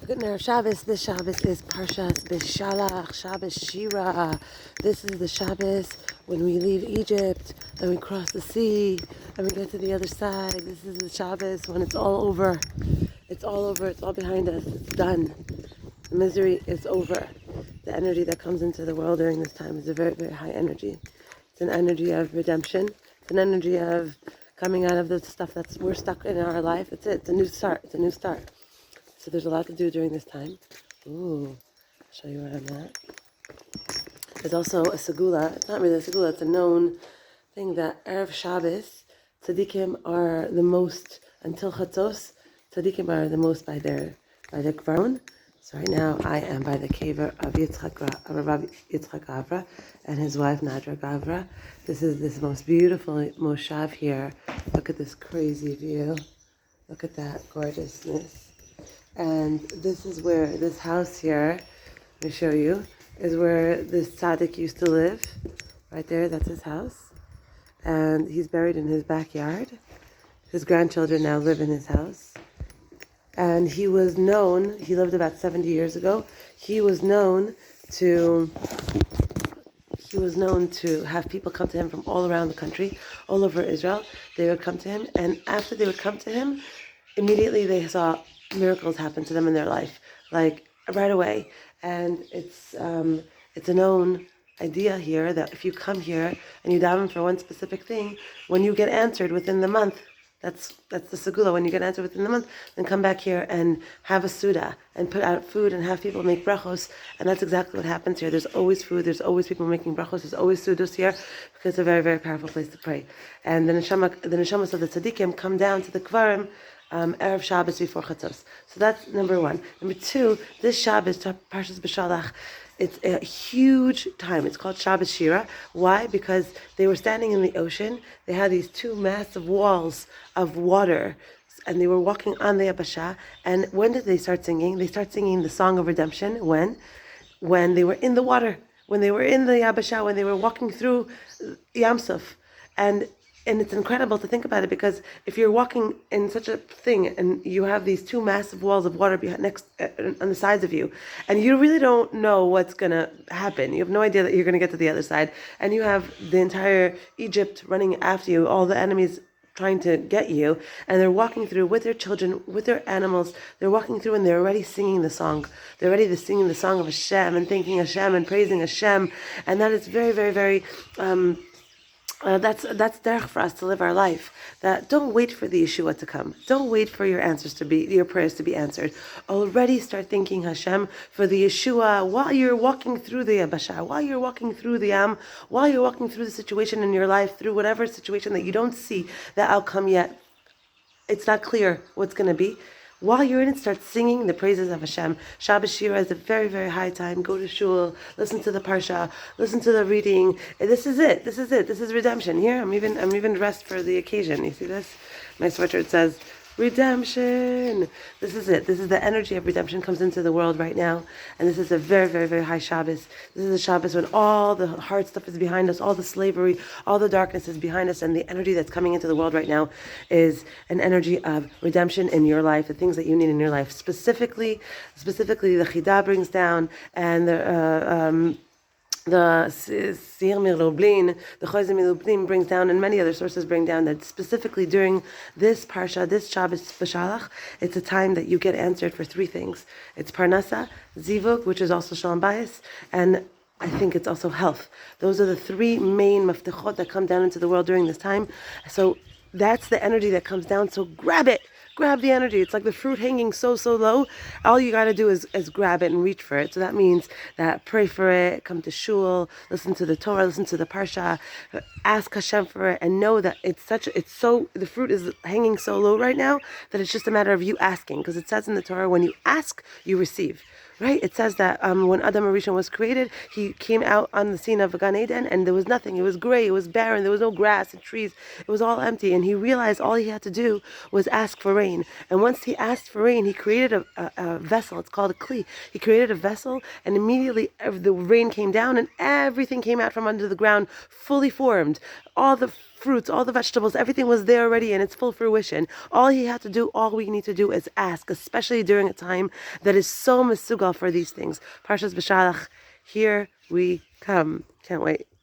Good night, Shabbos. This Shabbos is Parshat Beshalach, Shabbat Shira. This is the Shabbos when we leave Egypt and we cross the sea and we get to the other side. This is the Shabbos when it's all over. It's all over. It's all behind us. It's done. The misery is over. The energy that comes into the world during this time is a very, very high energy. It's an energy of redemption. It's an energy of coming out of the stuff we're stuck in our life. It's it. It's a new start. It's a new start. So there's a lot to do during this time. Ooh, I'll show you where I'm at. There's also a segula. It's not really a segula. It's a known thing that Erev Shabbos, tzaddikim are the most, until Chatzos, tzaddikim are the most by their kvaron. So right now I am by the cave of Rav Yitzchak Gavra and his wife Nadra Gavra. This is this most beautiful moshav here. Look at this crazy view. Look at that gorgeousness. And this is where this house here, let me show you, is where this tzaddik used to live. Right there, that's his house. And he's buried in his backyard. His grandchildren now live in his house. And he was known, he lived about 70 years ago, he was known to have people come to him from all around the country, all over Israel. They would come to him, and after they would come to him, immediately they saw miracles happen to them in their life, like right away. And it's a known idea here that if you come here and you daven for one specific thing, when you get answered within the month, that's the segula. When you get answered within the month, then come back here and have a suda and put out food and have people make brachos. And that's exactly what happens here. There's always food. There's always people making brachos. There's always sudos here because it's a very, very powerful place to pray. And the neshamas of the tzaddikim come down to the kvarim Erev Shabbos before Chatzos. So that's number one. Number two, this Shabbos, Parshat Beshalach, it's a huge time. It's called Shabbat Shira. Why? Because they were standing in the ocean. They had these two massive walls of water, and they were walking on the Yabasha. And when did they start singing? They start singing the song of redemption. When they were in the water, when they were in the Yabasha, when they were walking through Yam Suf. And it's incredible to think about it, because if you're walking in such a thing and you have these two massive walls of water on the sides of you, and you really don't know what's going to happen, you have no idea that you're going to get to the other side, and you have the entire Egypt running after you, all the enemies trying to get you, and they're walking through with their children, with their animals, they're walking through and they're already singing the song. They're already singing the song of Hashem and thanking Hashem and praising Hashem, and that is very, very, very... that's derech for us to live our life. That don't wait for the Yeshua to come. Don't wait for your prayers to be answered. Already start thanking Hashem for the Yeshua while you're walking through the Yabasha, while you're walking through the Yam, while you're walking through the situation in your life, through whatever situation that you don't see the outcome yet. It's not clear what's going to be. While you're in it, start singing the praises of Hashem. Shabbat Shira is a very, very high time. Go to shul, listen to the parsha, listen to the reading. This is it. This is redemption. Here, I'm even dressed for the occasion. You see this? My sweatshirt says redemption. This is it. This is the energy of redemption comes into the world right now. And this is a very, very, very high Shabbos. This is a Shabbos when all the hard stuff is behind us, all the slavery, all the darkness is behind us, and the energy that's coming into the world right now is an energy of redemption in your life, the things that you need in your life. Specifically the Chidah brings down, and the Sir Milublin, the Chozeh Milublin brings down, and many other sources bring down that specifically during this Parsha, this Shabbat Beshalach, it's a time that you get answered for three things. It's Parnassah, Zivug, which is also Shalom Bayit, and I think it's also health. Those are the three main maftechot that come down into the world during this time. So that's the energy that comes down, so grab it. Grab the energy. It's like the fruit hanging so low. All you got to do is grab it and reach for it. So that means that pray for it, come to shul, listen to the Torah, listen to the Parsha, ask Hashem for it, and know that the fruit is hanging so low right now that it's just a matter of you asking. Because it says in the Torah, when you ask, you receive. Right? It says that when Adam Arishon was created, he came out on the scene of Gan Eden, and there was nothing. It was gray, it was barren, there was no grass and trees. It was all empty, and he realized all he had to do was ask for rain. rain. And once he asked for rain, he created a vessel. It's called a kli. He created a vessel, and immediately the rain came down, and everything came out from under the ground, fully formed. All the fruits, all the vegetables, everything was there already in its full fruition. All we need to do is ask, especially during a time that is so mesugal for these things. Parshas Beshalach, here we come. Can't wait.